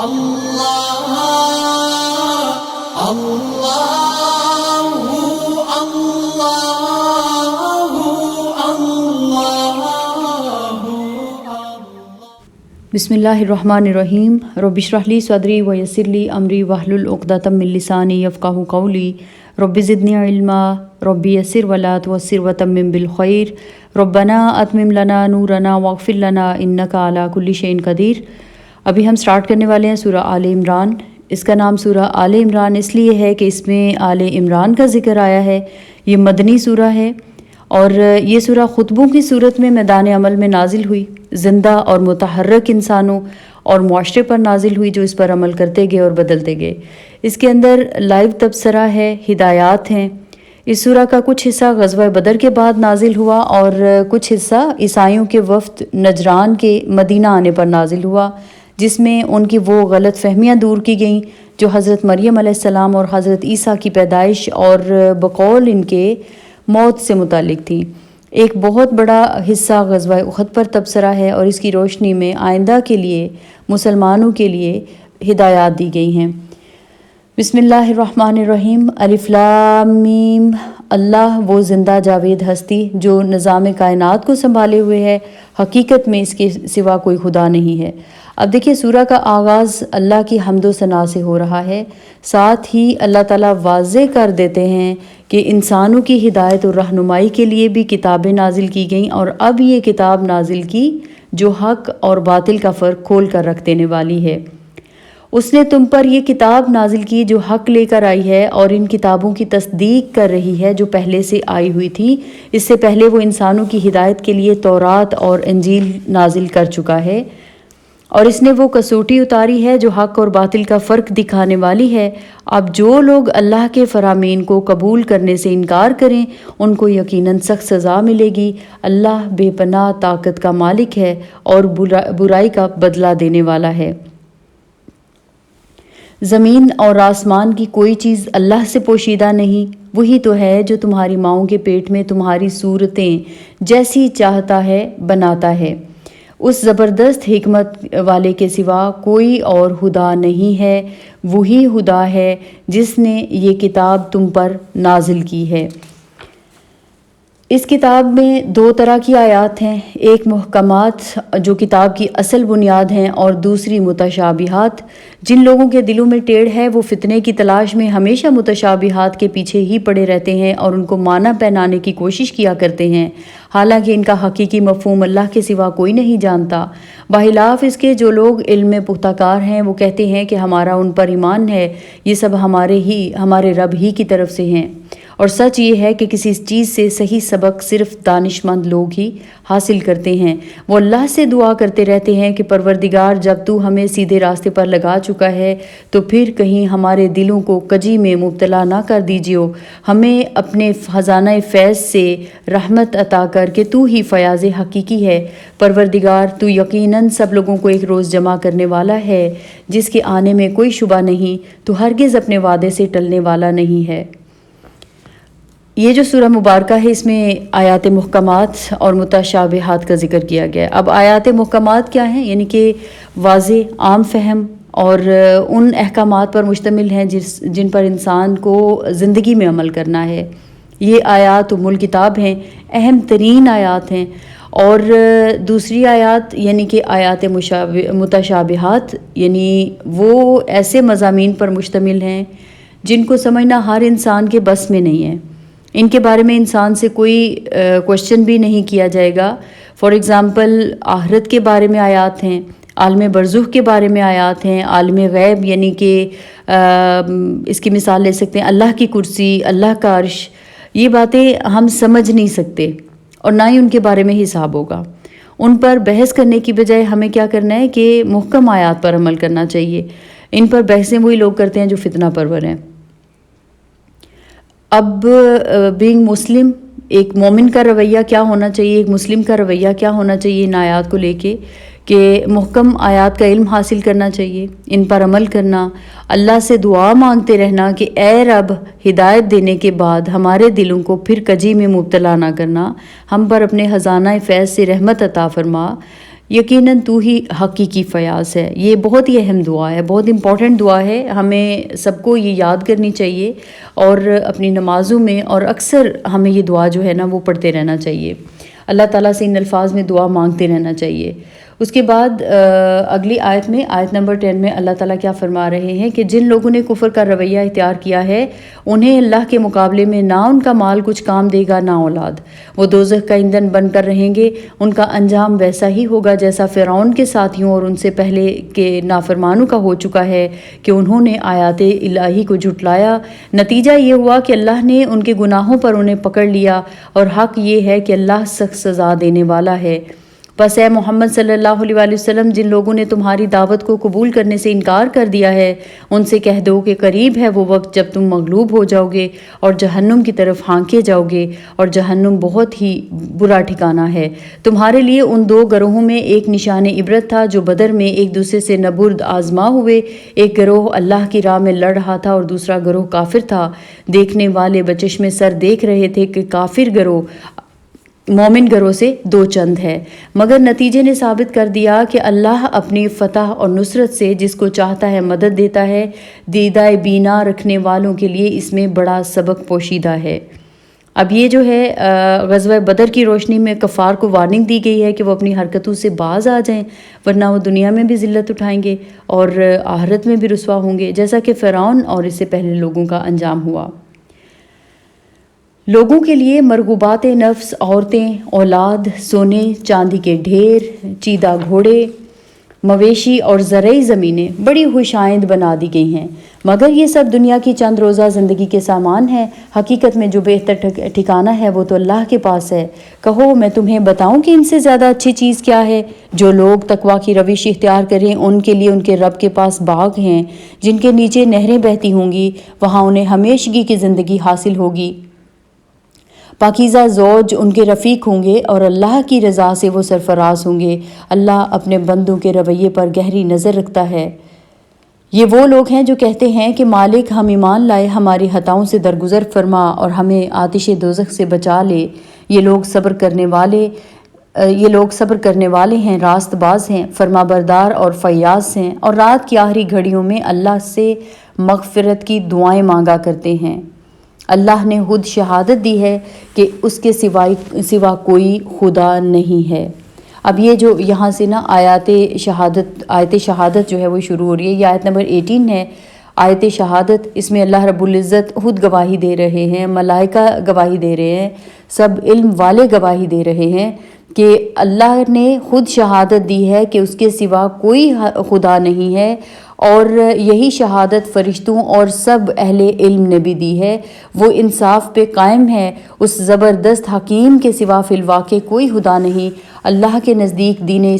اللہ اللہ اللہ۔ بسم اللہ الرحمن الرحیم۔ رب اشرح لی صدری ویسر لی امری واحلل عقدۃ من لسانی یفقہوا قولی۔ رب زدنی علما رب یسر ولا تعسر وتمم بالخیر۔ ربنا اتمم لنا نورنا واغفر لنا انک علی کل شیء قدیر۔ ابھی ہم سٹارٹ کرنے والے ہیں سورہ آل عمران۔ اس کا نام سورہ آل عمران اس لیے ہے کہ اس میں آل عمران کا ذکر آیا ہے۔ یہ مدنی سورہ ہے اور یہ سورہ خطبوں کی صورت میں میدان عمل میں نازل ہوئی، زندہ اور متحرک انسانوں اور معاشرے پر نازل ہوئی جو اس پر عمل کرتے گئے اور بدلتے گئے۔ اس کے اندر لائیو تبصرہ ہے، ہدایات ہیں۔ اس سورہ کا کچھ حصہ غزوہ بدر کے بعد نازل ہوا اور کچھ حصہ عیسائیوں کے وفد نجران کے مدینہ آنے پر نازل ہوا، جس میں ان کی وہ غلط فہمیاں دور کی گئیں جو حضرت مریم علیہ السلام اور حضرت عیسیٰ کی پیدائش اور بقول ان کے موت سے متعلق تھیں۔ ایک بہت بڑا حصہ غزوہ احد پر تبصرہ ہے اور اس کی روشنی میں آئندہ کے لیے مسلمانوں کے لیے ہدایات دی گئی ہیں۔ بسم اللہ الرحمن الرحیم۔ الف لام میم۔ اللہ وہ زندہ جاوید ہستی جو نظام کائنات کو سنبھالے ہوئے ہے، حقیقت میں اس کے سوا کوئی خدا نہیں ہے۔ اب دیکھیے سورہ کا آغاز اللہ کی حمد و ثنا سے ہو رہا ہے، ساتھ ہی اللہ تعالیٰ واضح کر دیتے ہیں کہ انسانوں کی ہدایت اور رہنمائی کے لیے بھی کتابیں نازل کی گئیں اور اب یہ کتاب نازل کی جو حق اور باطل کا فرق کھول کر رکھ دینے والی ہے۔ اس نے تم پر یہ کتاب نازل کی جو حق لے کر آئی ہے اور ان کتابوں کی تصدیق کر رہی ہے جو پہلے سے آئی ہوئی تھی۔ اس سے پہلے وہ انسانوں کی ہدایت کے لیے تورات اور انجیل نازل کر چکا ہے، اور اس نے وہ کسوٹی اتاری ہے جو حق اور باطل کا فرق دکھانے والی ہے۔ اب جو لوگ اللہ کے فرامین کو قبول کرنے سے انکار کریں ان کو یقیناً سخت سزا ملے گی۔ اللہ بے پناہ طاقت کا مالک ہے اور برائی کا بدلہ دینے والا ہے۔ زمین اور آسمان کی کوئی چیز اللہ سے پوشیدہ نہیں، وہی تو ہے جو تمہاری ماؤں کے پیٹ میں تمہاری صورتیں جیسی چاہتا ہے بناتا ہے۔ اس زبردست حکمت والے کے سوا کوئی اور خدا نہیں ہے، وہی خدا ہے جس نے یہ کتاب تم پر نازل کی ہے۔ اس کتاب میں دو طرح کی آیات ہیں، ایک محکمات جو کتاب کی اصل بنیاد ہیں اور دوسری متشابہات۔ جن لوگوں کے دلوں میں ٹیڑھ ہے وہ فتنے کی تلاش میں ہمیشہ متشابہات کے پیچھے ہی پڑے رہتے ہیں اور ان کو معنی پہنانے کی کوشش کیا کرتے ہیں، حالانکہ ان کا حقیقی مفہوم اللہ کے سوا کوئی نہیں جانتا۔ بخلاف اس کے جو لوگ علم میں پختہ کار ہیں وہ کہتے ہیں کہ ہمارا ان پر ایمان ہے، یہ سب ہمارے رب ہی کی طرف سے ہیں، اور سچ یہ ہے کہ کسی چیز سے صحیح سبق صرف دانش مند لوگ ہی حاصل کرتے ہیں۔ وہ اللہ سے دعا کرتے رہتے ہیں کہ پروردگار جب تو ہمیں سیدھے راستے پر لگا چکا ہے تو پھر کہیں ہمارے دلوں کو کجی میں مبتلا نہ کر دیجیو، ہمیں اپنے خزانہ فیض سے رحمت عطا کر کہ تو ہی فیاض حقیقی ہے۔ پروردگار تو یقیناً سب لوگوں کو ایک روز جمع کرنے والا ہے جس کے آنے میں کوئی شبہ نہیں، تو ہرگز اپنے وعدے سے ٹلنے والا نہیں ہے۔ یہ جو سورہ مبارکہ ہے اس میں آیات محکمات اور متشابہات کا ذکر کیا گیا ہے۔ اب آیات محکمات کیا ہیں؟ یعنی کہ واضح، عام فہم اور ان احکامات پر مشتمل ہیں جن پر انسان کو زندگی میں عمل کرنا ہے۔ یہ آیات ام الکتاب ہیں، اہم ترین آیات ہیں۔ اور دوسری آیات یعنی کہ آیات متشابہات یعنی وہ ایسے مضامین پر مشتمل ہیں جن کو سمجھنا ہر انسان کے بس میں نہیں ہے، ان کے بارے میں انسان سے کوئی کوشچن بھی نہیں کیا جائے گا۔ فار ایگزامپل آخرت کے بارے میں آیات ہیں، عالم برزخ کے بارے میں آیات ہیں، عالم غیب یعنی کہ اس کی مثال لے سکتے ہیں اللہ کی کرسی، اللہ کا عرش۔ یہ باتیں ہم سمجھ نہیں سکتے اور نہ ہی ان کے بارے میں حساب ہوگا۔ ان پر بحث کرنے کی بجائے ہمیں کیا کرنا ہے کہ محکم آیات پر عمل کرنا چاہیے۔ ان پر بحثیں وہی لوگ کرتے ہیں جو فتنہ پرور ہیں۔ اب بینگ مسلم ایک مومن کا رویہ کیا ہونا چاہیے، ایک مسلم کا رویہ کیا ہونا چاہیے ان آیات کو لے کے، کہ محکم آیات کا علم حاصل کرنا چاہیے، ان پر عمل کرنا، اللہ سے دعا مانگتے رہنا کہ اے رب ہدایت دینے کے بعد ہمارے دلوں کو پھر کجی میں مبتلا نہ کرنا، ہم پر اپنے خزانہ فیض سے رحمت عطا فرما۔ یقیناً تو ہی حقیقی فیاض ہے۔ یہ بہت ہی اہم دعا ہے، بہت امپورٹنٹ دعا ہے، ہمیں سب کو یہ یاد کرنی چاہیے اور اپنی نمازوں میں اور اکثر ہمیں یہ دعا جو ہے نا وہ پڑھتے رہنا چاہیے، اللہ تعالیٰ سے ان الفاظ میں دعا مانگتے رہنا چاہیے۔ اس کے بعد اگلی آیت میں، آیت نمبر 10 میں اللہ تعالیٰ کیا فرما رہے ہیں کہ جن لوگوں نے کفر کا رویہ اختیار کیا ہے انہیں اللہ کے مقابلے میں نہ ان کا مال کچھ کام دے گا نہ اولاد، وہ دوزخ کا ایندھن بن کر رہیں گے، ان کا انجام ویسا ہی ہوگا جیسا فرعون کے ساتھیوں اور ان سے پہلے کے نافرمانوں کا ہو چکا ہے کہ انہوں نے آیات الہی کو جھٹلایا۔ نتیجہ یہ ہوا کہ اللہ نے ان کے گناہوں پر انہیں پکڑ لیا، اور حق یہ ہے کہ اللہ سخت سزا دینے والا ہے۔ بس اے محمد صلی اللہ علیہ وآلہ وسلم، جن لوگوں نے تمہاری دعوت کو قبول کرنے سے انکار کر دیا ہے ان سے کہہ دو کہ قریب ہے وہ وقت جب تم مغلوب ہو جاؤ گے اور جہنم کی طرف ہانکے جاؤ گے، اور جہنم بہت ہی برا ٹھکانہ ہے۔ تمہارے لیے ان دو گروہوں میں ایک نشان عبرت تھا جو بدر میں ایک دوسرے سے نبرد آزما ہوئے، ایک گروہ اللہ کی راہ میں لڑ رہا تھا اور دوسرا گروہ کافر تھا۔ دیکھنے والے بچشمے سر دیکھ رہے تھے کہ کافر گروہ مومن گروہ سے دو چند ہے، مگر نتیجے نے ثابت کر دیا کہ اللہ اپنی فتح اور نصرت سے جس کو چاہتا ہے مدد دیتا ہے۔ دیدہ بینا رکھنے والوں کے لیے اس میں بڑا سبق پوشیدہ ہے۔ اب یہ جو ہے غزوہ بدر کی روشنی میں کفار کو وارننگ دی گئی ہے کہ وہ اپنی حرکتوں سے باز آ جائیں، ورنہ وہ دنیا میں بھی ذلت اٹھائیں گے اور آخرت میں بھی رسوا ہوں گے، جیسا کہ فرعون اور اس سے پہلے لوگوں کا انجام ہوا۔ لوگوں کے لیے مرغوبات نفس، عورتیں، اولاد، سونے چاندی کے ڈھیر، چیدہ گھوڑے، مویشی اور زرعی زمینیں بڑی خوشائند بنا دی گئی ہیں، مگر یہ سب دنیا کی چند روزہ زندگی کے سامان ہیں۔ حقیقت میں جو بہتر ٹھکانہ ہے وہ تو اللہ کے پاس ہے۔ کہو میں تمہیں بتاؤں کہ ان سے زیادہ اچھی چیز کیا ہے؟ جو لوگ تقویٰ کی روش اختیار کریں ان کے لیے ان کے رب کے پاس باغ ہیں جن کے نیچے نہریں بہتی ہوں گی، وہاں انہیں ہمیشگی کی زندگی حاصل ہوگی۔ پاکیزہ زوج ان کے رفیق ہوں گے اور اللہ کی رضا سے وہ سرفراز ہوں گے۔ اللہ اپنے بندوں کے رویے پر گہری نظر رکھتا ہے۔ یہ وہ لوگ ہیں جو کہتے ہیں کہ مالک ہم ایمان لائے، ہماری خطاؤں سے درگزر فرما اور ہمیں آتش دوزخ سے بچا لے۔ یہ لوگ صبر کرنے والے ہیں، راست باز ہیں، فرما بردار اور فیاض ہیں، اور رات کی آخری گھڑیوں میں اللہ سے مغفرت کی دعائیں مانگا کرتے ہیں۔ اللہ نے خود شہادت دی ہے کہ اس کے سوا کوئی خدا نہیں ہے۔ اب یہ جو یہاں سے نا آیت شہادت جو ہے وہ شروع ہو رہی ہے، یہ آیت نمبر 18 ہے۔ آیت شہادت، اس میں اللہ رب العزت خود گواہی دے رہے ہیں، ملائکہ گواہی دے رہے ہیں، سب علم والے گواہی دے رہے ہیں کہ اللہ نے خود شہادت دی ہے کہ اس کے سوا کوئی خدا نہیں ہے، اور یہی شہادت فرشتوں اور سب اہل علم نے بھی دی ہے۔ وہ انصاف پہ قائم ہے، اس زبردست حکیم کے سوا فی الواقع کوئی خدا نہیں۔ اللہ کے نزدیک دین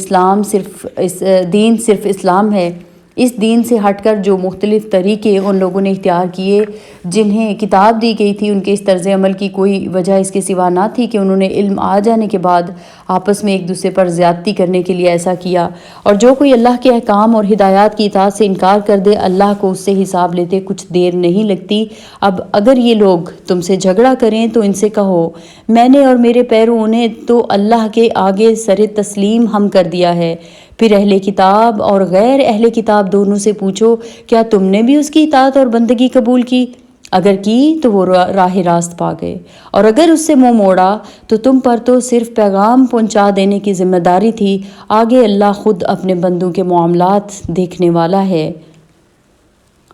صرف اسلام ہے۔ اس دین سے ہٹ کر جو مختلف طریقے ان لوگوں نے اختیار کیے جنہیں کتاب دی گئی تھی، ان کے اس طرز عمل کی کوئی وجہ اس کے سوا نہ تھی کہ انہوں نے علم آ جانے کے بعد آپس میں ایک دوسرے پر زیادتی کرنے کے لیے ایسا کیا۔ اور جو کوئی اللہ کے احکام اور ہدایات کی اطاعت سے انکار کر دے، اللہ کو اس سے حساب لیتے کچھ دیر نہیں لگتی۔ اب اگر یہ لوگ تم سے جھگڑا کریں تو ان سے کہو، میں نے اور میرے پیروں نے تو اللہ کے آگے سر تسلیم ہم کر دیا ہے۔ پھر اہل کتاب اور غیر اہل کتاب دونوں سے پوچھو، کیا تم نے بھی اس کی اطاعت اور بندگی قبول کی؟ اگر کی تو وہ راہ راست پا گئے، اور اگر اس سے منہ موڑا تو تم پر تو صرف پیغام پہنچا دینے کی ذمہ داری تھی، آگے اللہ خود اپنے بندوں کے معاملات دیکھنے والا ہے۔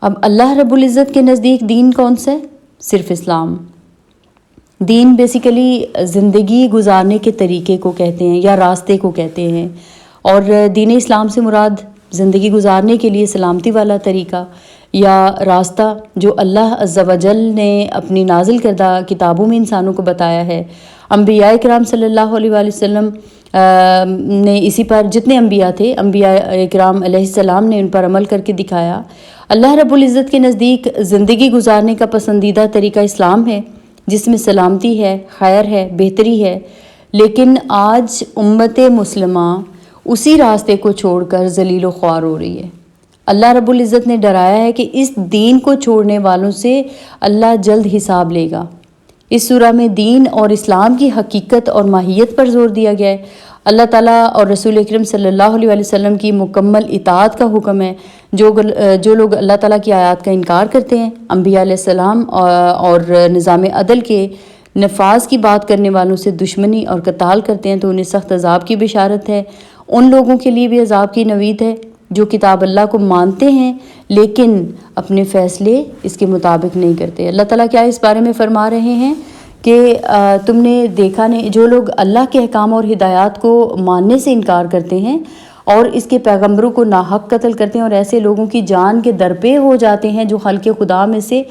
اب اللہ رب العزت کے نزدیک دین کون سا ہے؟ صرف اسلام۔ دین بیسیکلی زندگی گزارنے کے طریقے کو کہتے ہیں یا راستے کو کہتے ہیں، اور دین اسلام سے مراد زندگی گزارنے کے لیے سلامتی والا طریقہ یا راستہ جو اللہ عز و جل نے اپنی نازل کردہ کتابوں میں انسانوں کو بتایا ہے۔ انبیاء کرام صلی اللہ علیہ وآلہ وسلم نے اسی پر، جتنے انبیاء تھے، انبیاء کرام علیہ السلام نے ان پر عمل کر کے دکھایا۔ اللہ رب العزت کے نزدیک زندگی گزارنے کا پسندیدہ طریقہ اسلام ہے، جس میں سلامتی ہے، خیر ہے، بہتری ہے، لیکن آج امت مسلمہ اسی راستے کو چھوڑ کر ذلیل و خوار ہو رہی ہے۔ اللہ رب العزت نے ڈرایا ہے کہ اس دین کو چھوڑنے والوں سے اللہ جلد حساب لے گا۔ اس سورہ میں دین اور اسلام کی حقیقت اور ماہیت پر زور دیا گیا ہے۔ اللہ تعالیٰ اور رسول اکرم صلی اللہ علیہ وسلم کی مکمل اطاعت کا حکم ہے۔ جو لوگ اللہ تعالیٰ کی آیات کا انکار کرتے ہیں، انبیاء علیہ السلام اور نظام عدل کے نفاذ کی بات کرنے والوں سے دشمنی اور قتال کرتے ہیں، تو انہیں سخت عذاب کی بشارت ہے۔ ان لوگوں کے لیے بھی عذاب کی نوید ہے جو کتاب اللہ کو مانتے ہیں لیکن اپنے فیصلے اس کے مطابق نہیں کرتے۔ اللہ تعالیٰ کیا اس بارے میں فرما رہے ہیں کہ تم نے دیکھا نہیں، جو لوگ اللہ کے احکام اور ہدایات کو ماننے سے انکار کرتے ہیں اور اس کے پیغمبروں کو ناحق قتل کرتے ہیں اور ایسے لوگوں کی جان کے درپے ہو جاتے ہیں جو خلق خدا میں سے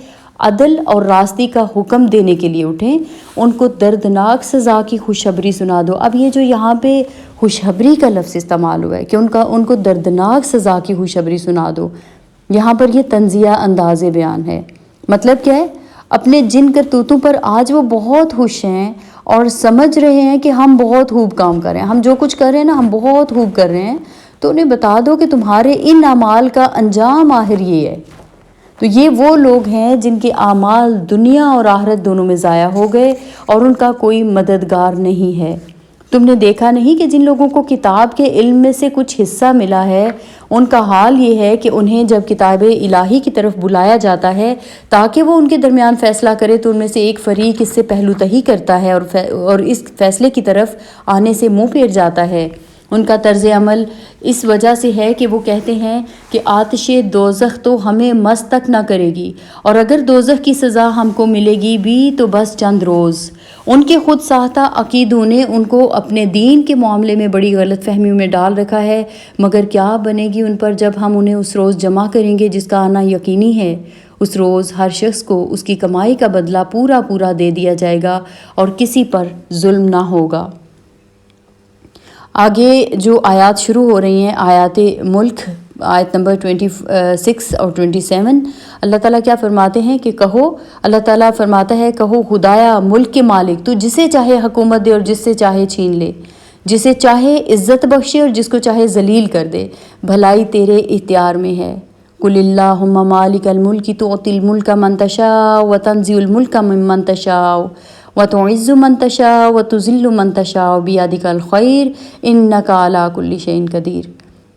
عدل اور راستی کا حکم دینے کے لیے اٹھیں، ان کو دردناک سزا کی خوشخبری سنا دو۔ اب یہ جو یہاں پہ خوشخبری کا لفظ استعمال ہوا ہے کہ ان کو دردناک سزا کی خوشخبری سنا دو، یہاں پر یہ تنزیہ انداز بیان ہے۔ مطلب کیا ہے؟ اپنے جن کرتوتوں پر آج وہ بہت خوش ہیں اور سمجھ رہے ہیں کہ ہم بہت خوب کام کر رہے ہیں، ہم جو کچھ کر رہے ہیں نا ہم بہت خوب کر رہے ہیں، تو انہیں بتا دو کہ تمہارے ان اعمال کا انجام آخر یہ ہے۔ تو یہ وہ لوگ ہیں جن کے اعمال دنیا اور آخرت دونوں میں ضائع ہو گئے اور ان کا کوئی مددگار نہیں ہے۔ تم نے دیکھا نہیں کہ جن لوگوں کو کتاب کے علم میں سے کچھ حصہ ملا ہے ان کا حال یہ ہے کہ انہیں جب کتاب الہی کی طرف بلایا جاتا ہے تاکہ وہ ان کے درمیان فیصلہ کرے تو ان میں سے ایک فریق اس سے پہلو تہی کرتا ہے اور اس فیصلے کی طرف آنے سے منہ پھیر جاتا ہے۔ ان کا طرز عمل اس وجہ سے ہے کہ وہ کہتے ہیں کہ آتش دوزخ تو ہمیں مس تک نہ کرے گی، اور اگر دوزخ کی سزا ہم کو ملے گی بھی تو بس چند روز۔ ان کے خود ساختہ عقیدوں نے ان کو اپنے دین کے معاملے میں بڑی غلط فہمیوں میں ڈال رکھا ہے، مگر کیا بنے گی ان پر جب ہم انہیں اس روز جمع کریں گے جس کا آنا یقینی ہے۔ اس روز ہر شخص کو اس کی کمائی کا بدلہ پورا پورا دے دیا جائے گا اور کسی پر ظلم نہ ہوگا۔ آگے جو آیات شروع ہو رہی ہیں، آیات ملک، آیت نمبر 26 اور 27، اللہ تعالیٰ کیا فرماتے ہیں کہ کہو، اللہ تعالیٰ فرماتا ہے کہو خدایا ملک کے مالک، تو جسے چاہے حکومت دے اور جس سے چاہے چھین لے، جسے چاہے عزت بخشے اور جس کو چاہے ذلیل کر دے، بھلائی تیرے اختیار میں ہے۔ قل اللہم مالک الملک تؤتی الملک من تشاء وتنزع الملک ممن تشاء وتعز من تشاء وتذل من تشاء بیدک الخیر انک علی کل شیء قدیر۔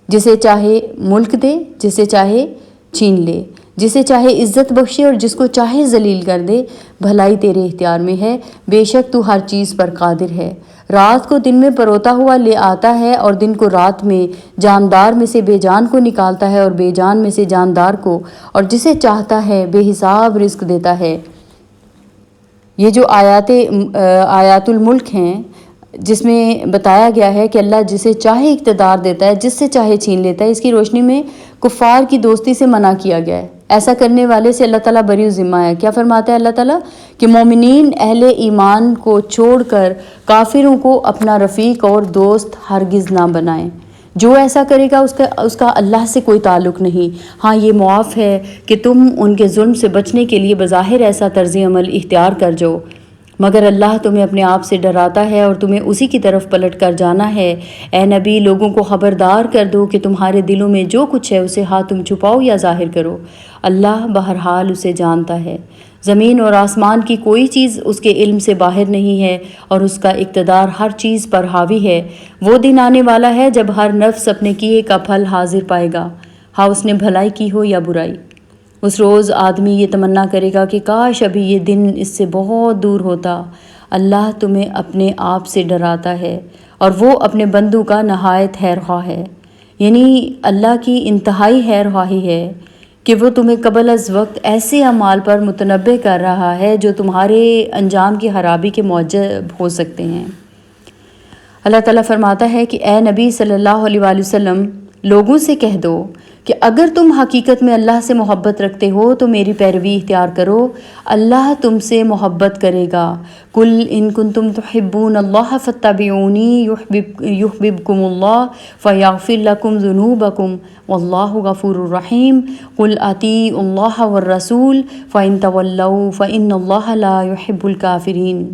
جسے چاہے ملک دے، جسے چاہے چھین لے، جسے چاہے عزت بخشے اور جس کو چاہے ذلیل کر دے، بھلائی تیرے اختیار میں ہے، بے شک تو ہر چیز پر قادر ہے۔ رات کو دن میں پروتا ہوا لے آتا ہے اور دن کو رات میں، جاندار میں سے بے جان کو نکالتا ہے اور بے جان میں سے جاندار کو، اور جسے چاہتا ہے بے حساب رزق دیتا ہے۔ یہ جو آیات الملک ہیں جس میں بتایا گیا ہے کہ اللہ جسے چاہے اقتدار دیتا ہے، جس سے چاہے چھین لیتا ہے، اس کی روشنی میں کفار کی دوستی سے منع کیا گیا ہے۔ ایسا کرنے والے سے اللہ تعالیٰ بری ذمہ ہے۔ کیا فرماتا ہے اللہ تعالیٰ کہ مومنین اہل ایمان کو چھوڑ کر کافروں کو اپنا رفیق اور دوست ہرگز نہ بنائیں۔ جو ایسا کرے گا اس کا اللہ سے کوئی تعلق نہیں۔ ہاں یہ معاف ہے کہ تم ان کے ظلم سے بچنے کے لیے بظاہر ایسا طرز عمل اختیار کر جاؤ، مگر اللہ تمہیں اپنے آپ سے ڈراتا ہے اور تمہیں اسی کی طرف پلٹ کر جانا ہے۔ اے نبی، لوگوں کو خبردار کر دو کہ تمہارے دلوں میں جو کچھ ہے اسے ہاں تم چھپاؤ یا ظاہر کرو، اللہ بہرحال اسے جانتا ہے۔ زمین اور آسمان کی کوئی چیز اس کے علم سے باہر نہیں ہے اور اس کا اقتدار ہر چیز پر حاوی ہے۔ وہ دن آنے والا ہے جب ہر نفس اپنے کیے کا پھل حاضر پائے گا، ہاں اس نے بھلائی کی ہو یا برائی۔ اس روز آدمی یہ تمنا کرے گا کہ کاش ابھی یہ دن اس سے بہت دور ہوتا۔ اللہ تمہیں اپنے آپ سے ڈراتا ہے اور وہ اپنے بندوں کا نہایت خیرخواہ ہے، یعنی اللہ کی انتہائی خیرخواہی ہے کہ وہ تمہیں قبل از وقت ایسے اعمال پر متنبہ کر رہا ہے جو تمہارے انجام کی خرابی کے موجب ہو سکتے ہیں۔ اللہ تعالیٰ فرماتا ہے کہ اے نبی صلی اللہ علیہ وآلہ وسلم، لوگوں سے کہہ دو کہ اگر تم حقیقت میں اللہ سے محبت رکھتے ہو تو میری پیروی اختیار کرو، اللہ تم سے محبت کرے گا۔ قل ان کنتم تحبون اللہ فاتبعونی یحببکم اللہ فیغفر لکم ذنوبکم واللہ غفور الرحیم۔ قل اطیعوا اللہ والرسول فإن تولوا فإن اللہ لا يحب الکافرین۔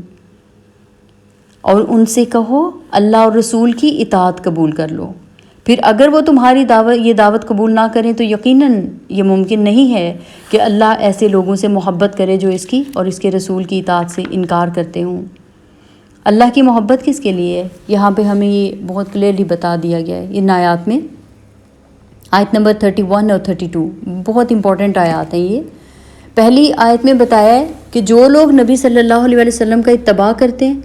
اور ان سے کہو اللہ اور رسول کی اطاعت قبول کر لو، پھر اگر وہ تمہاری یہ دعوت قبول نہ کریں تو یقیناً یہ ممکن نہیں ہے کہ اللہ ایسے لوگوں سے محبت کرے جو اس کی اور اس کے رسول کی اطاعت سے انکار کرتے ہوں۔ اللہ کی محبت کس کے لیے ہے؟ یہاں پہ ہمیں یہ بہت کلیئرلی بتا دیا گیا ہے ان آیات میں، آیت نمبر 31 اور 32 بہت امپورٹنٹ آیات ہیں یہ۔ پہلی آیت میں بتایا ہے کہ جو لوگ نبی صلی اللہ علیہ وسلم کا اتباع کرتے ہیں،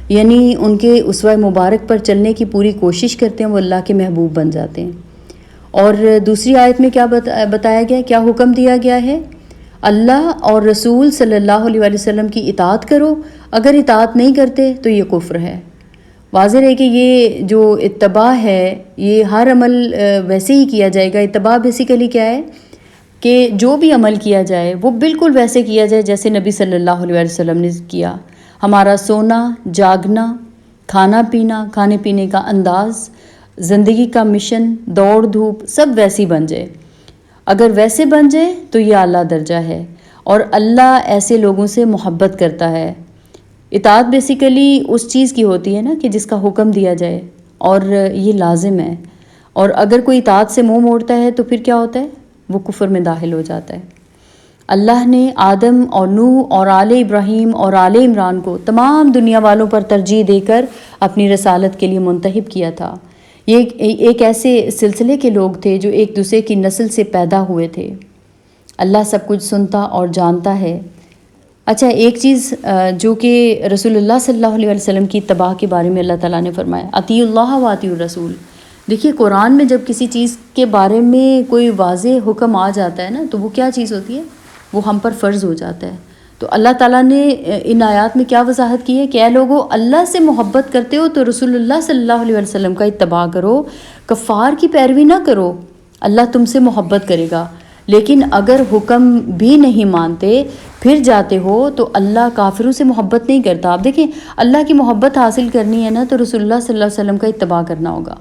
یعنی ان کے اسوہ مبارک پر چلنے کی پوری کوشش کرتے ہیں، وہ اللہ کے محبوب بن جاتے ہیں۔ اور دوسری آیت میں کیا بتایا گیا، کیا حکم دیا گیا ہے؟ اللہ اور رسول صلی اللہ علیہ وسلم کی اطاعت کرو، اگر اطاعت نہیں کرتے تو یہ کفر ہے۔ واضح ہے کہ یہ جو اتباع ہے یہ ہر عمل ویسے ہی کیا جائے گا۔ اتباع بیسیکلی کیا ہے کہ جو بھی عمل کیا جائے وہ بالکل ویسے کیا جائے جیسے نبی صلی اللہ علیہ وسلم نے کیا۔ ہمارا سونا، جاگنا، کھانا پینا، کھانے پینے کا انداز، زندگی کا مشن، دوڑ دھوپ سب ویسی بن جائے۔ اگر ویسے بن جائے تو یہ اعلیٰ درجہ ہے، اور اللہ ایسے لوگوں سے محبت کرتا ہے۔ اطاعت بیسیکلی اس چیز کی ہوتی ہے نا کہ جس کا حکم دیا جائے، اور یہ لازم ہے۔ اور اگر کوئی اطاعت سے منہ موڑتا ہے تو پھر کیا ہوتا ہے؟ وہ کفر میں داخل ہو جاتا ہے۔ اللہ نے آدم اور نوح اور آل ابراہیم اور آل عمران کو تمام دنیا والوں پر ترجیح دے کر اپنی رسالت کے لیے منتخب کیا تھا۔ یہ ایک ایسے سلسلے کے لوگ تھے جو ایک دوسرے کی نسل سے پیدا ہوئے تھے۔ اللہ سب کچھ سنتا اور جانتا ہے۔ اچھا، ایک چیز جو کہ رسول اللہ صلی اللہ علیہ وسلم کی اتباع کے بارے میں اللہ تعالیٰ نے فرمایا، اطیعوا اللہ و اطیعوا الرسول۔ دیکھیے قرآن میں جب کسی چیز کے بارے میں کوئی واضح حکم آ جاتا ہے نا تو وہ کیا چیز ہوتی ہے؟ وہ ہم پر فرض ہو جاتا ہے۔ تو اللہ تعالیٰ نے ان آیات میں کیا وضاحت کی ہے کہ اے لوگو، اللہ سے محبت کرتے ہو تو رسول اللہ صلی اللہ علیہ وسلم کا اتباع کرو، کفار کی پیروی نہ کرو، اللہ تم سے محبت کرے گا۔ لیکن اگر حکم بھی نہیں مانتے پھر جاتے ہو تو اللہ کافروں سے محبت نہیں کرتا۔ آپ دیکھیں، اللہ کی محبت حاصل کرنی ہے نا تو رسول اللہ صلی اللہ علیہ وسلم کا اتباع کرنا ہوگا،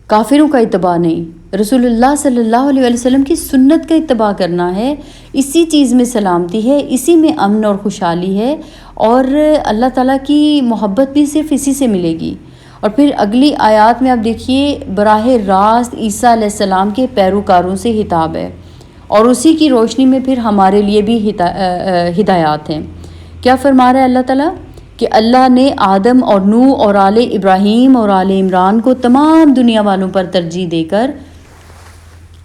کافروں کا اتباع نہیں۔ رسول اللہ صلی اللہ علیہ وسلم کی سنت کا اتباع کرنا ہے۔ اسی چیز میں سلامتی ہے، اسی میں امن اور خوشحالی ہے، اور اللہ تعالیٰ کی محبت بھی صرف اسی سے ملے گی۔ اور پھر اگلی آیات میں آپ دیکھیے براہ راست عیسیٰ علیہ السلام کے پیروکاروں سے خطاب ہے، اور اسی کی روشنی میں پھر ہمارے لیے بھی ہدایات ہیں۔ کیا فرما رہا ہے اللہ تعالیٰ کہ اللہ نے آدم اور نوح اور آل ابراہیم اور آل عمران کو تمام دنیا والوں پر ترجیح دے کر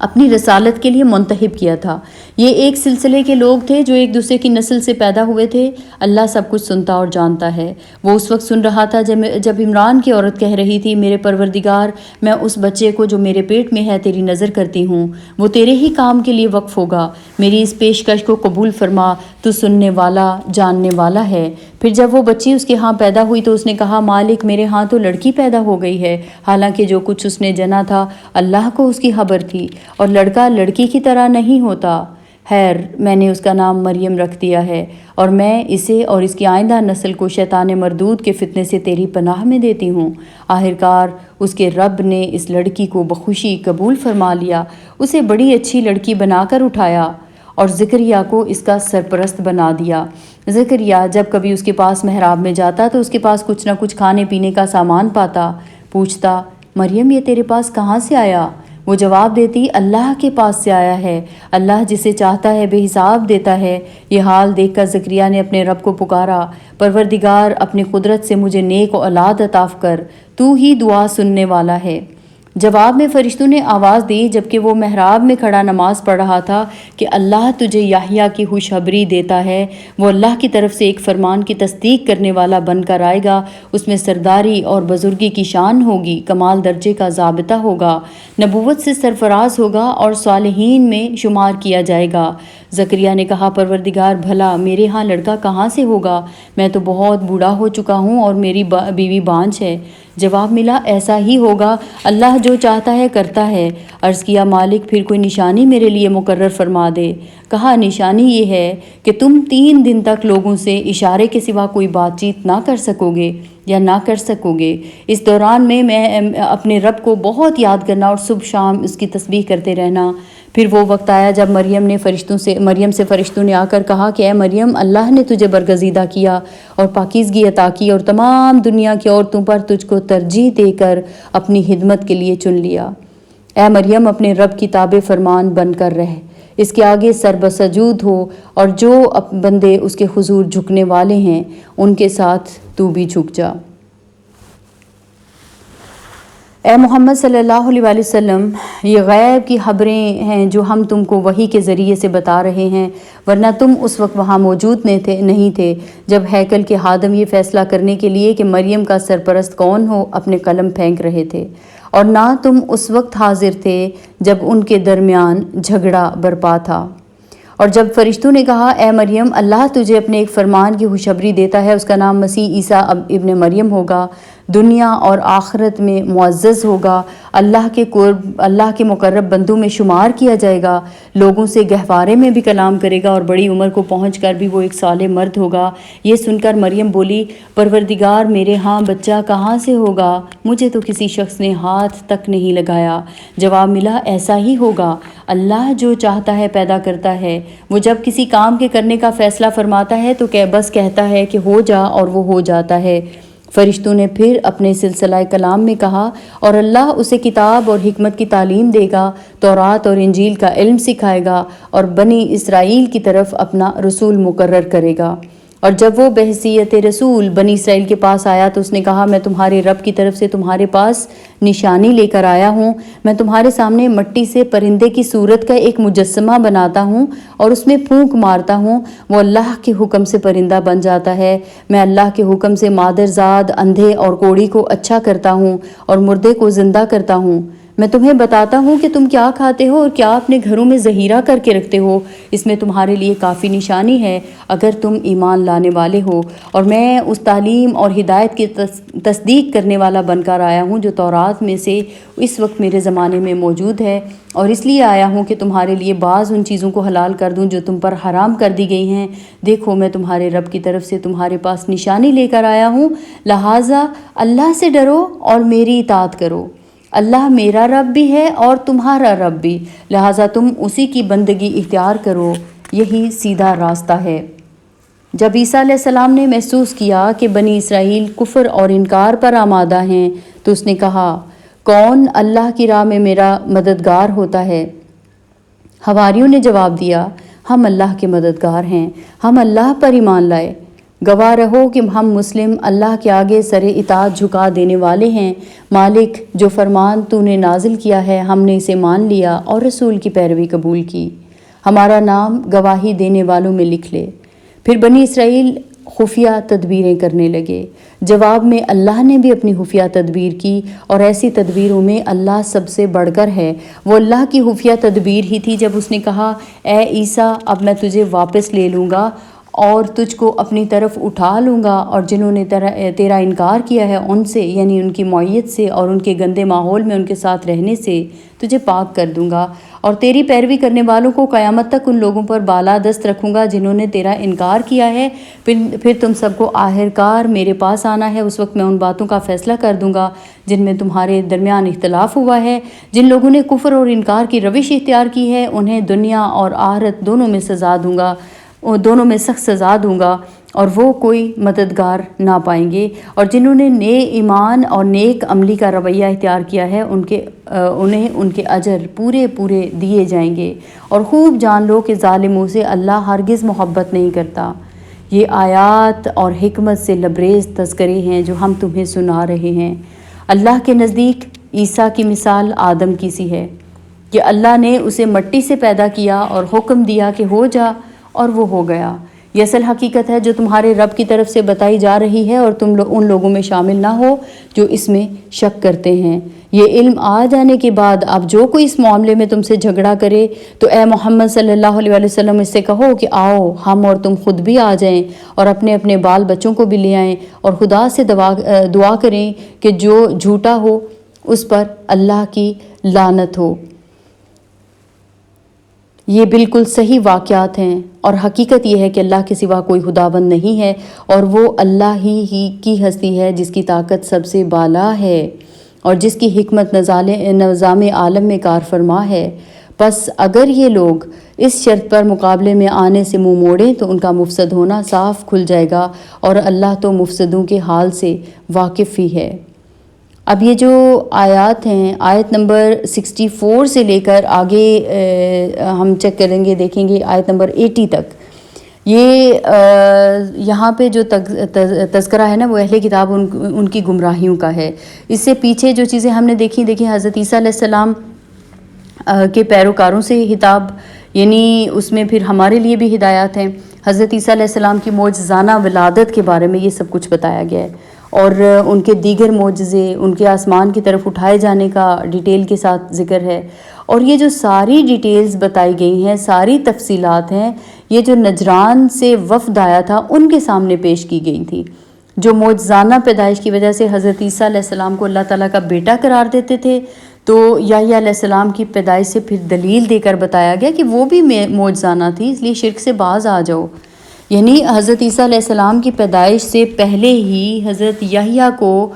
اپنی رسالت کے لیے منتخب کیا تھا۔ یہ ایک سلسلے کے لوگ تھے جو ایک دوسرے کی نسل سے پیدا ہوئے تھے۔ اللہ سب کچھ سنتا اور جانتا ہے۔ وہ اس وقت سن رہا تھا جب عمران کی عورت کہہ رہی تھی، میرے پروردگار، میں اس بچے کو جو میرے پیٹ میں ہے تیری نظر کرتی ہوں، وہ تیرے ہی کام کے لیے وقف ہوگا، میری اس پیشکش کو قبول فرما، تو سننے والا جاننے والا ہے۔ پھر جب وہ بچی اس کے ہاں پیدا ہوئی تو اس نے کہا، مالک میرے ہاں تو لڑکی پیدا ہو گئی ہے، حالانکہ جو کچھ اس نے جنا تھا اللہ کو اس کی خبر تھی، اور لڑکا لڑکی کی طرح نہیں ہوتا۔ خیر، میں نے اس کا نام مریم رکھ دیا ہے، اور میں اسے اور اس کی آئندہ نسل کو شیطان مردود کے فتنے سے تیری پناہ میں دیتی ہوں۔ آخرکار اس کے رب نے اس لڑکی کو بخوشی قبول فرما لیا، اسے بڑی اچھی لڑکی بنا کر اٹھایا، اور زکریا کو اس کا سرپرست بنا دیا۔ زکریا جب کبھی اس کے پاس محراب میں جاتا تو اس کے پاس کچھ نہ کچھ کھانے پینے کا سامان پاتا۔ پوچھتا، مریم یہ تیرے پاس کہاں سے آیا؟ وہ جواب دیتی، اللہ کے پاس سے آیا ہے، اللہ جسے چاہتا ہے بے حساب دیتا ہے۔ یہ حال دیکھ کر زکریا نے اپنے رب کو پکارا، پروردگار اپنی قدرت سے مجھے نیک اولاد عطا کر، تو ہی دعا سننے والا ہے۔ جواب میں فرشتوں نے آواز دی جبکہ وہ محراب میں کھڑا نماز پڑھ رہا تھا کہ اللہ تجھے یحییٰ کی خوشخبری دیتا ہے، وہ اللہ کی طرف سے ایک فرمان کی تصدیق کرنے والا بن کر آئے گا، اس میں سرداری اور بزرگی کی شان ہوگی، کمال درجے کا ضابطہ ہوگا، نبوت سے سرفراز ہوگا اور صالحین میں شمار کیا جائے گا۔ زکریا نے کہا، پروردگار بھلا میرے ہاں لڑکا کہاں سے ہوگا؟ میں تو بہت بوڑھا ہو چکا ہوں اور میری بیوی بانجھ ہے۔ جواب ملا، ایسا ہی ہوگا، اللہ جو چاہتا ہے کرتا ہے۔ عرض کیا، مالک پھر کوئی نشانی میرے لیے مقرر فرما دے۔ کہا، نشانی یہ ہے کہ تم 3 دن تک لوگوں سے اشارے کے سوا کوئی بات چیت نہ کر سکو گے یا نہ کر سکو گے۔ اس دوران میں اپنے رب کو بہت یاد کرنا اور صبح شام اس کی تسبیح کرتے رہنا۔ پھر وہ وقت آیا جب مریم سے فرشتوں نے آ کر کہا کہ اے مریم، اللہ نے تجھے برگزیدہ کیا اور پاکیزگی عطا کی اور تمام دنیا کی عورتوں پر تجھ کو ترجیح دے کر اپنی خدمت کے لیے چن لیا۔ اے مریم، اپنے رب کی تابع فرمان بن کر رہ، اس کے آگے سر بسجود ہو، اور جو بندے اس کے حضور جھکنے والے ہیں ان کے ساتھ تو بھی جھک جا۔ اے محمد صلی اللہ علیہ وآلہ وسلم، یہ غیب کی خبریں ہیں جو ہم تم کو وحی کے ذریعے سے بتا رہے ہیں، ورنہ تم اس وقت وہاں موجود نہیں تھے جب ہیکل کے خادم یہ فیصلہ کرنے کے لیے کہ مریم کا سرپرست کون ہو اپنے قلم پھینک رہے تھے، اور نہ تم اس وقت حاضر تھے جب ان کے درمیان جھگڑا برپا تھا۔ اور جب فرشتوں نے کہا اے مریم، اللہ تجھے اپنے ایک فرمان کی خوشخبری دیتا ہے، اس کا نام مسیح عیسیٰ ابن مریم ہوگا، دنیا اور آخرت میں معزز ہوگا، اللہ کے مقرب بندوں میں شمار کیا جائے گا، لوگوں سے گہوارے میں بھی کلام کرے گا، اور بڑی عمر کو پہنچ کر بھی وہ ایک صالح مرد ہوگا۔ یہ سن کر مریم بولی، پروردگار میرے ہاں بچہ کہاں سے ہوگا؟ مجھے تو کسی شخص نے ہاتھ تک نہیں لگایا۔ جواب ملا، ایسا ہی ہوگا، اللہ جو چاہتا ہے پیدا کرتا ہے، وہ جب کسی کام کے کرنے کا فیصلہ فرماتا ہے تو بس کہتا ہے کہ ہو جا، اور وہ ہو جاتا ہے۔ فرشتوں نے پھر اپنے سلسلہ کلام میں کہا، اور اللہ اسے کتاب اور حکمت کی تعلیم دے گا، تورات اور انجیل کا علم سکھائے گا، اور بنی اسرائیل کی طرف اپنا رسول مقرر کرے گا۔ اور جب وہ بحیثیت رسول بنی اسرائیل کے پاس آیا تو اس نے کہا، میں تمہارے رب کی طرف سے تمہارے پاس نشانی لے کر آیا ہوں۔ میں تمہارے سامنے مٹی سے پرندے کی صورت کا ایک مجسمہ بناتا ہوں اور اس میں پھونک مارتا ہوں، وہ اللہ کے حکم سے پرندہ بن جاتا ہے۔ میں اللہ کے حکم سے مادرزاد، اندھے اور کوڑی کو اچھا کرتا ہوں اور مردے کو زندہ کرتا ہوں۔ میں تمہیں بتاتا ہوں کہ تم کیا کھاتے ہو اور کیا اپنے گھروں میں ذخیرہ کر کے رکھتے ہو، اس میں تمہارے لیے کافی نشانی ہے اگر تم ایمان لانے والے ہو۔ اور میں اس تعلیم اور ہدایت کی تصدیق کرنے والا بن کر آیا ہوں جو تورات میں سے اس وقت میرے زمانے میں موجود ہے، اور اس لیے آیا ہوں کہ تمہارے لیے بعض ان چیزوں کو حلال کر دوں جو تم پر حرام کر دی گئی ہیں۔ دیکھو، میں تمہارے رب کی طرف سے تمہارے پاس نشانی لے کر آیا ہوں، لہٰذا اللہ سے ڈرو اور میری اطاعت کرو۔ اللہ میرا رب بھی ہے اور تمہارا رب بھی، لہٰذا تم اسی کی بندگی اختیار کرو، یہی سیدھا راستہ ہے۔ جب عیسیٰ علیہ السلام نے محسوس کیا کہ بنی اسرائیل کفر اور انکار پر آمادہ ہیں تو اس نے کہا، کون اللہ کی راہ میں میرا مددگار ہوتا ہے؟ حواریوں نے جواب دیا، ہم اللہ کے مددگار ہیں، ہم اللہ پر ایمان لائے۔ گواہ رہو کہ ہم مسلم اللہ کے آگے سر اطاعت جھکا دینے والے ہیں۔ مالک، جو فرمان تو نے نازل کیا ہے ہم نے اسے مان لیا اور رسول کی پیروی قبول کی، ہمارا نام گواہی دینے والوں میں لکھ لے۔ پھر بنی اسرائیل خفیہ تدبیریں کرنے لگے۔ جواب میں اللہ نے بھی اپنی خفیہ تدبیر کی، اور ایسی تدبیروں میں اللہ سب سے بڑھ کر ہے۔ وہ اللہ کی خفیہ تدبیر ہی تھی جب اس نے کہا، اے عیسیٰ، اب میں تجھے واپس لے لوں گا اور تجھ کو اپنی طرف اٹھا لوں گا، اور جنہوں نے تیرا انکار کیا ہے ان سے، یعنی ان کی معیت سے اور ان کے گندے ماحول میں ان کے ساتھ رہنے سے تجھے پاک کر دوں گا، اور تیری پیروی کرنے والوں کو قیامت تک ان لوگوں پر بالا دست رکھوں گا جنہوں نے تیرا انکار کیا ہے۔ پھر تم سب کو آخرکار میرے پاس آنا ہے، اس وقت میں ان باتوں کا فیصلہ کر دوں گا جن میں تمہارے درمیان اختلاف ہوا ہے۔ جن لوگوں نے کفر اور انکار کی روش اختیار کی ہے انہیں دنیا اور آخرت دونوں میں سخت سزا دوں گا، اور وہ کوئی مددگار نہ پائیں گے۔ اور جنہوں نے ایمان اور نیک عملی کا رویہ اختیار کیا ہے انہیں ان کے اجر پورے دیے جائیں گے، اور خوب جان لو کہ ظالموں سے اللہ ہرگز محبت نہیں کرتا۔ یہ آیات اور حکمت سے لبریز تذکرے ہیں جو ہم تمہیں سنا رہے ہیں۔ اللہ کے نزدیک عیسیٰ کی مثال آدم کی سی ہے کہ اللہ نے اسے مٹی سے پیدا کیا اور حکم دیا کہ ہو جا، اور وہ ہو گیا۔ یہ اصل حقیقت ہے جو تمہارے رب کی طرف سے بتائی جا رہی ہے، اور تم ان لوگوں میں شامل نہ ہو جو اس میں شک کرتے ہیں۔ یہ علم آ جانے کے بعد اب جو کوئی اس معاملے میں تم سے جھگڑا کرے تو اے محمد صلی اللہ علیہ وسلم اس سے کہو کہ آؤ ہم اور تم خود بھی آ جائیں اور اپنے اپنے بال بچوں کو بھی لے آئیں، اور خدا سے دعا کریں کہ جو جھوٹا ہو اس پر اللہ کی لعنت ہو۔ یہ بالکل صحیح واقعات ہیں، اور حقیقت یہ ہے کہ اللہ کے سوا کوئی خداوند نہیں ہے، اور وہ اللہ ہی کی ہستی ہے جس کی طاقت سب سے بالا ہے اور جس کی حکمت نظام عالم میں کار فرما ہے۔ پس اگر یہ لوگ اس شرط پر مقابلے میں آنے سے منہ موڑیں تو ان کا مفسد ہونا صاف کھل جائے گا، اور اللہ تو مفسدوں کے حال سے واقف ہی ہے۔ اب یہ جو آیات ہیں، آیت نمبر 64 سے لے کر آگے ہم چیک کریں گے، دیکھیں گے آیت نمبر 80 تک، یہ یہاں پہ جو تذکرہ ہے نا وہ اہل کتاب ان کی گمراہیوں کا ہے۔ اس سے پیچھے جو چیزیں ہم نے دیکھی حضرت عیسیٰ علیہ السلام کے پیروکاروں سے خطاب، یعنی اس میں پھر ہمارے لیے بھی ہدایات ہیں۔ حضرت عیسیٰ علیہ السلام کی معجزانہ ولادت کے بارے میں یہ سب کچھ بتایا گیا ہے، اور ان کے دیگر معجزے، ان کے آسمان کی طرف اٹھائے جانے کا ڈیٹیل کے ساتھ ذکر ہے۔ اور یہ جو ساری ڈیٹیلز بتائی گئی ہیں، ساری تفصیلات ہیں، یہ جو نجران سے وفد آیا تھا ان کے سامنے پیش کی گئی تھی، جو معجزانہ پیدائش کی وجہ سے حضرت عیسیٰ علیہ السلام کو اللہ تعالیٰ کا بیٹا قرار دیتے تھے، تو یحییٰ علیہ السلام کی پیدائش سے پھر دلیل دے کر بتایا گیا کہ وہ بھی معجزانہ تھی، اس لیے شرک سے باز آ جاؤ۔ یعنی حضرت عیسیٰ علیہ السلام کی پیدائش سے پہلے ہی حضرت یحییٰ کو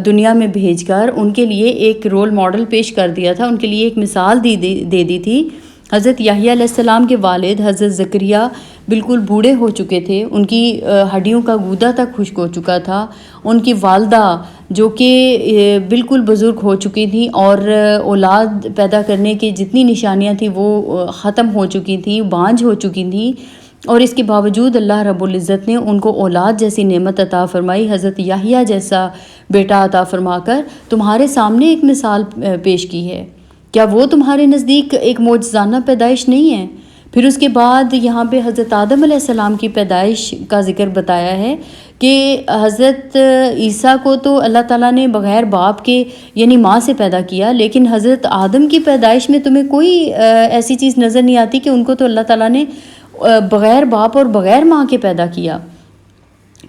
دنیا میں بھیج کر ان کے لیے ایک رول ماڈل پیش کر دیا تھا، ان کے لیے ایک مثال دے دی تھی۔ حضرت یحییٰ علیہ السلام کے والد حضرت زکریا بالکل بوڑھے ہو چکے تھے، ان کی ہڈیوں کا گودا تک خشک ہو چکا تھا، ان کی والدہ جو کہ بالکل بزرگ ہو چکی تھیں اور اولاد پیدا کرنے کی جتنی نشانیاں تھیں وہ ختم ہو چکی تھیں، بانجھ ہو چکی تھیں، اور اس کے باوجود اللہ رب العزت نے ان کو اولاد جیسی نعمت عطا فرمائی، حضرت یحییٰ جیسا بیٹا عطا فرما کر تمہارے سامنے ایک مثال پیش کی ہے۔ کیا وہ تمہارے نزدیک ایک معجزانہ پیدائش نہیں ہے؟ پھر اس کے بعد یہاں پہ حضرت آدم علیہ السلام کی پیدائش کا ذکر بتایا ہے کہ حضرت عیسیٰ کو تو اللہ تعالیٰ نے بغیر باپ کے یعنی ماں سے پیدا کیا، لیکن حضرت آدم کی پیدائش میں تمہیں کوئی ایسی چیز نظر نہیں آتی کہ ان کو تو اللہ تعالیٰ نے بغیر باپ اور بغیر ماں کے پیدا کیا۔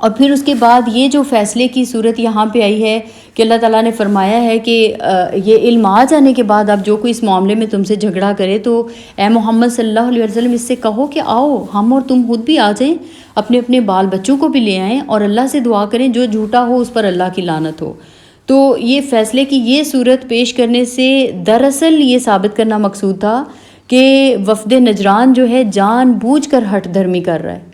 اور پھر اس کے بعد یہ جو فیصلے کی صورت یہاں پہ آئی ہے کہ اللہ تعالیٰ نے فرمایا ہے کہ یہ علم آ جانے کے بعد اب جو کوئی اس معاملے میں تم سے جھگڑا کرے تو اے محمد صلی اللہ علیہ وسلم اس سے کہو کہ آؤ ہم اور تم خود بھی آ جائیں، اپنے اپنے بال بچوں کو بھی لے آئیں اور اللہ سے دعا کریں، جو جھوٹا ہو اس پر اللہ کی لعنت ہو۔ تو یہ فیصلے کی یہ صورت پیش کرنے سے دراصل یہ ثابت کرنا مقصود تھا کہ وفد نجران جو ہے جان بوجھ کر ہٹ دھرمی کر رہا ہے،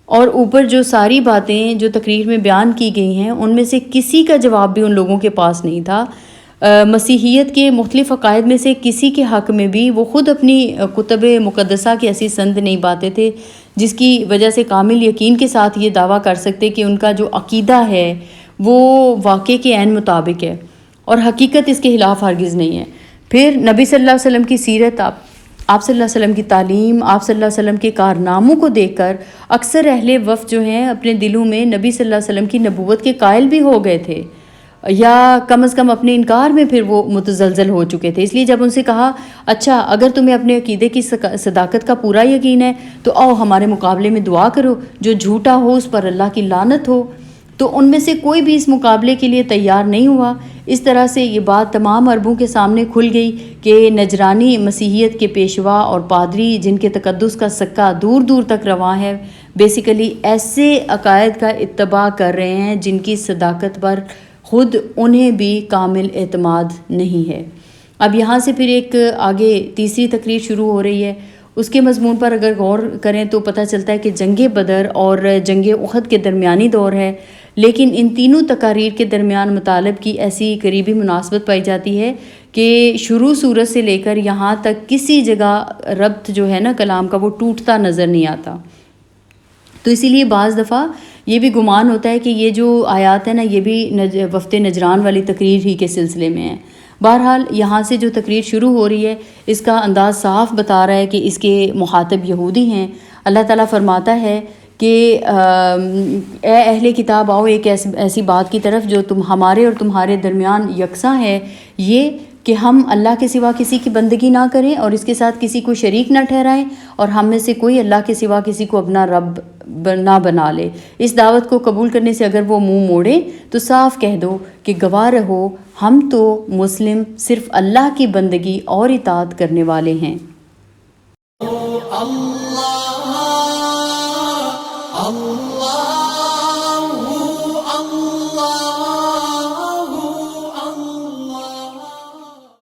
اور اوپر جو ساری باتیں جو تقریر میں بیان کی گئی ہیں ان میں سے کسی کا جواب بھی ان لوگوں کے پاس نہیں تھا۔ مسیحیت کے مختلف عقائد میں سے کسی کے حق میں بھی وہ خود اپنی کتب مقدسہ کی ایسی سند نہیں پاتے تھے جس کی وجہ سے کامل یقین کے ساتھ یہ دعویٰ کر سکتے کہ ان کا جو عقیدہ ہے وہ واقع کے عین مطابق ہے، اور حقیقت اس کے خلاف ہرگز نہیں ہے۔ پھر نبی صلی اللہ علیہ وسلم کی سیرت، آپ صلی اللہ علیہ وسلم کی تعلیم، آپ صلی اللہ علیہ وسلم کے کارناموں کو دیکھ کر اکثر اہل وفد جو ہیں اپنے دلوں میں نبی صلی اللہ علیہ وسلم کی نبوت کے قائل بھی ہو گئے تھے، یا کم از کم اپنے انکار میں پھر وہ متزلزل ہو چکے تھے۔ اس لیے جب ان سے کہا اچھا اگر تمہیں اپنے عقیدے کی صداقت کا پورا یقین ہے تو آؤ ہمارے مقابلے میں دعا کرو، جو جھوٹا ہو اس پر اللہ کی لعنت ہو، تو ان میں سے کوئی بھی اس مقابلے کے لیے تیار نہیں ہوا۔ اس طرح سے یہ بات تمام عربوں کے سامنے کھل گئی کہ نجرانی مسیحیت کے پیشوا اور پادری جن کے تقدس کا سکہ دور دور تک رواں ہے، بیسیکلی ایسے عقائد کا اتباع کر رہے ہیں جن کی صداقت پر خود انہیں بھی کامل اعتماد نہیں ہے۔ اب یہاں سے پھر ایک آگے تیسری تقریر شروع ہو رہی ہے۔ اس کے مضمون پر اگر غور کریں تو پتہ چلتا ہے کہ جنگ بدر اور جنگ احد کے درمیانی دور ہے، لیکن ان تینوں تقاریر کے درمیان مطالب کی ایسی قریبی مناسبت پائی جاتی ہے کہ شروع صورت سے لے کر یہاں تک کسی جگہ ربط جو ہے نا کلام کا وہ ٹوٹتا نظر نہیں آتا۔ تو اسی لیے بعض دفعہ یہ بھی گمان ہوتا ہے کہ یہ جو آیات ہیں نا یہ بھی وفد نجران والی تقریر ہی کے سلسلے میں ہیں۔ بہرحال یہاں سے جو تقریر شروع ہو رہی ہے اس کا انداز صاف بتا رہا ہے کہ اس کے مخاطب یہودی ہیں۔ اللہ تعالیٰ فرماتا ہے کہ اے اہل کتاب آؤ ایک ایسی بات کی طرف جو ہمارے اور تمہارے درمیان یکساں ہے، یہ کہ ہم اللہ کے سوا کسی کی بندگی نہ کریں اور اس کے ساتھ کسی کو شریک نہ ٹھہرائیں، اور ہم میں سے کوئی اللہ کے سوا کسی کو اپنا رب نہ بنا لے۔ اس دعوت کو قبول کرنے سے اگر وہ منہ موڑے تو صاف کہہ دو کہ گواہ رہو ہم تو مسلم صرف اللہ کی بندگی اور اطاعت کرنے والے ہیں۔ اللہ اللہ